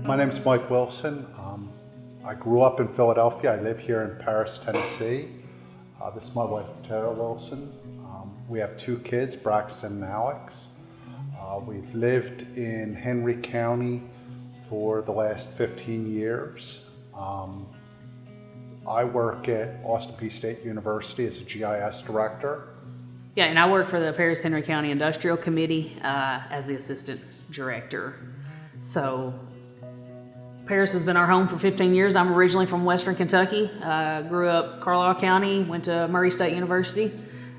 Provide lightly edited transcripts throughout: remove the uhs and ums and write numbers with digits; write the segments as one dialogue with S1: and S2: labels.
S1: My name is Mike Wilson. I grew up in Philadelphia. I live here in Paris, Tennessee. This is my wife, Tara Wilson. We have two kids, Braxton and Alex. We've lived in Henry County for the last 15 years. I work at Austin Peay State University as a GIS director.
S2: Yeah, and I work for the Paris-Henry County Industrial Committee as the assistant director. So Paris has been our home for 15 years. I'm originally from Western Kentucky. Grew up Carlisle County, went to Murray State University,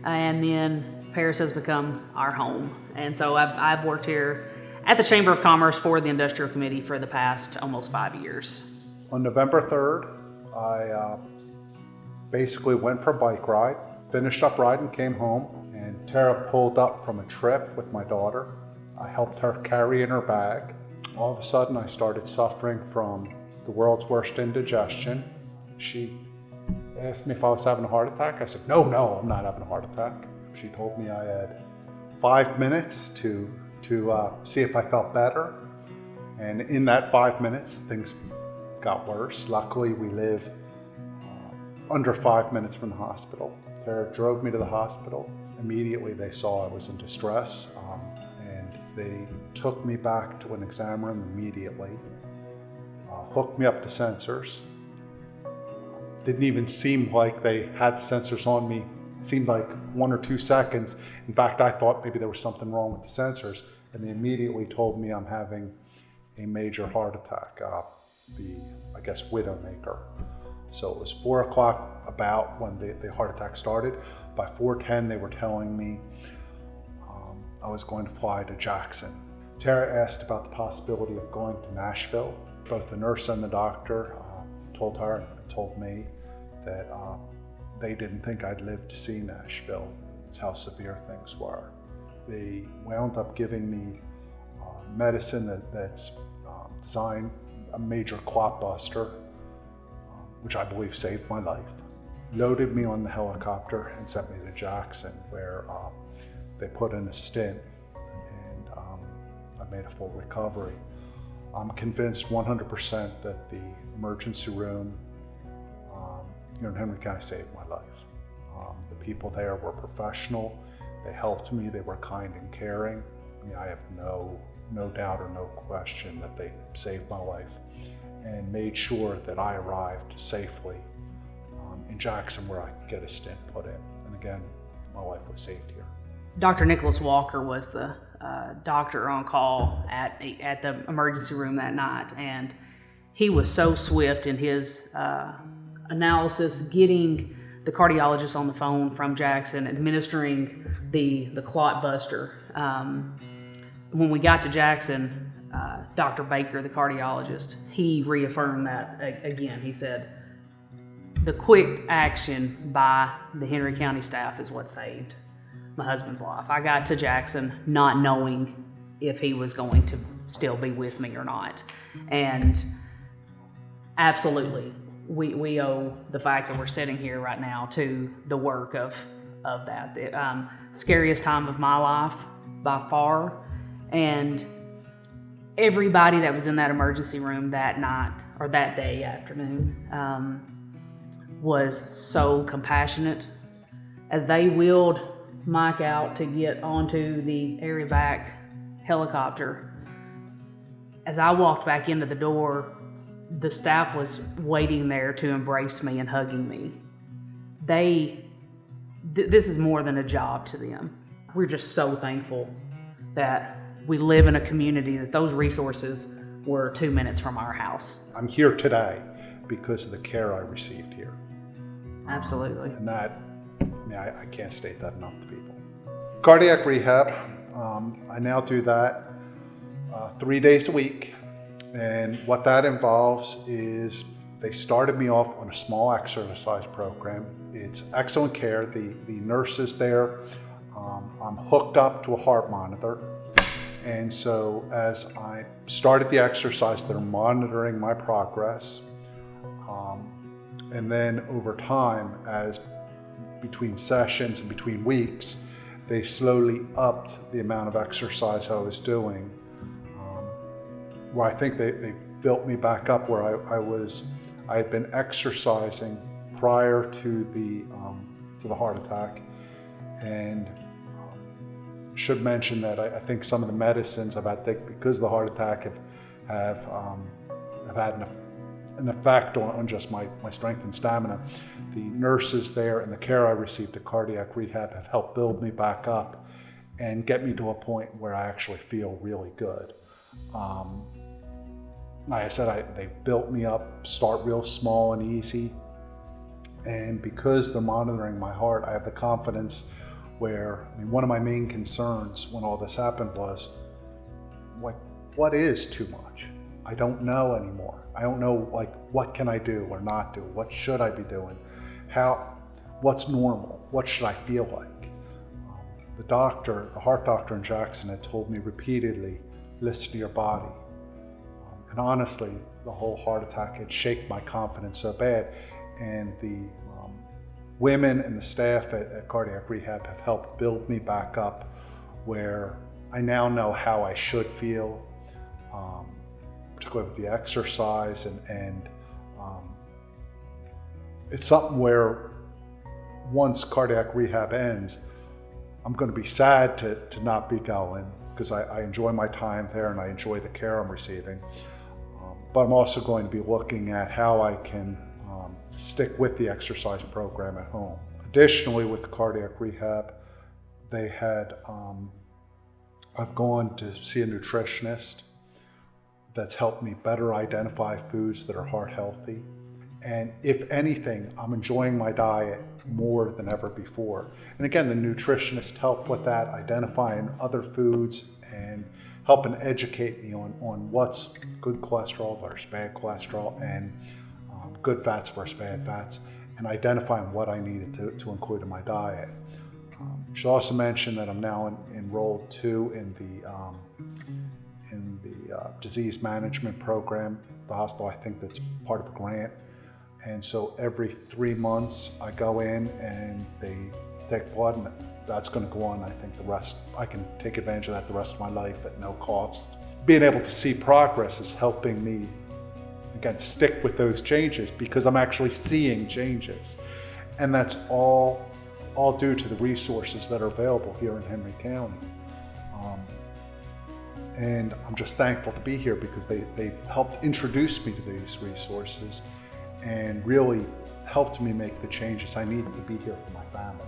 S2: and then Paris has become our home. And so I've worked here at the Chamber of Commerce for the Industrial Committee for the past almost 5 years.
S1: On November 3rd, I basically went for a bike ride, finished up riding, came home, and Tara pulled up from a trip with my daughter. I helped her carry in her bag. All of a sudden, I started suffering from the world's worst indigestion. She asked me if I was having a heart attack. I said, no, I'm not having a heart attack. She told me I had 5 minutes to see if I felt better. And in that 5 minutes, things got worse. Luckily, we live under 5 minutes from the hospital. Tara drove me to the hospital. Immediately, they saw I was in distress. They took me back to an exam room immediately, hooked me up to sensors. Didn't even seem like they had the sensors on me. It seemed like 1 or 2 seconds. In fact, I thought maybe there was something wrong with the sensors, and they immediately told me I'm having a major heart attack, I guess, widowmaker. So it was 4 o'clock about when the heart attack started. By 4:10, they were telling me I was going to fly to Jackson. Tara asked about the possibility of going to Nashville. Both the nurse and the doctor told her and told me that they didn't think I'd live to see Nashville. It's how severe things were. They wound up giving me medicine that's designed, a major clot buster, which I believe saved my life. Loaded me on the helicopter and sent me to Jackson, where they put in a stent, and I made a full recovery. I'm convinced 100% that the emergency room here in Henry County saved my life. The people there were professional. They helped me. They were kind and caring. I mean, I have no doubt or no question that they saved my life and made sure that I arrived safely in Jackson, where I could get a stent put in. And again, my life was saved here.
S2: Dr. Nicholas Walker was the doctor on call at the emergency room that night, and he was so swift in his analysis, getting the cardiologist on the phone from Jackson, administering the clot buster. When we got to Jackson, Dr. Baker, the cardiologist, he reaffirmed that again. He said, the quick action by the Henry County staff is what saved my husband's life. I got to Jackson not knowing if he was going to still be with me or not. And absolutely, we owe the fact that we're sitting here right now to the work of that. The scariest time of my life by far. And everybody that was in that emergency room that night or that day afternoon was so compassionate as they wheeled Mike out to get onto the air evac helicopter. As I walked back into the door, the staff was waiting there to embrace me and hugging me. This is more than a job to them. We're just so thankful that we live in a community that those resources were 2 minutes from our house.
S1: I'm here today because of the care I received here.
S2: Absolutely.
S1: And that, I can't state that enough to people. Cardiac Rehab, I now do that 3 days a week. And what that involves is they started me off on a small exercise program. It's excellent care. The nurses there, I'm hooked up to a heart monitor. And so as I started the exercise, they're monitoring my progress. And then over time, as between sessions and between weeks, they slowly upped the amount of exercise I was doing, where I think they built me back up where I had been exercising prior to the heart attack, and should mention that I think some of the medicines I've had to take because of the heart attack have had an effect on just my strength and stamina. The nurses there and the care I received at Cardiac Rehab have helped build me back up and get me to a point where I actually feel really good. Like I said, they've built me up, start real small and easy. And because they're monitoring my heart, I have the confidence where, one of my main concerns when all this happened was, like, what is too much? I don't know anymore. I don't know, like, what can I do or not do? What should I be doing? What's normal? What should I feel like? The heart doctor in Jackson had told me repeatedly, listen to your body. And honestly, the whole heart attack had shaken my confidence so bad. And the women and the staff at Cardiac Rehab have helped build me back up where I now know how I should feel, particularly with the exercise. And it's something where once Cardiac Rehab ends, I'm going to be sad to not be going, because I enjoy my time there and I enjoy the care I'm receiving. But I'm also going to be looking at how I can stick with the exercise program at home. Additionally, with Cardiac Rehab, I've gone to see a nutritionist that's helped me better identify foods that are heart healthy. And if anything, I'm enjoying my diet more than ever before. And again, the nutritionist helped with that, identifying other foods and helping educate me on what's good cholesterol versus bad cholesterol, and good fats versus bad fats, and identifying what I needed to include in my diet. Should also mention that I'm now enrolled too in the disease management program. The hospital, I think that's part of a grant. And so every 3 months I go in and they take blood, and that's going to go on. I think the rest, I can take advantage of that the rest of my life at no cost. Being able to see progress is helping me, again, stick with those changes, because I'm actually seeing changes. And that's all due to the resources that are available here in Henry County. And I'm just thankful to be here because they've helped introduce me to these resources and really helped me make the changes I needed to be here for my family.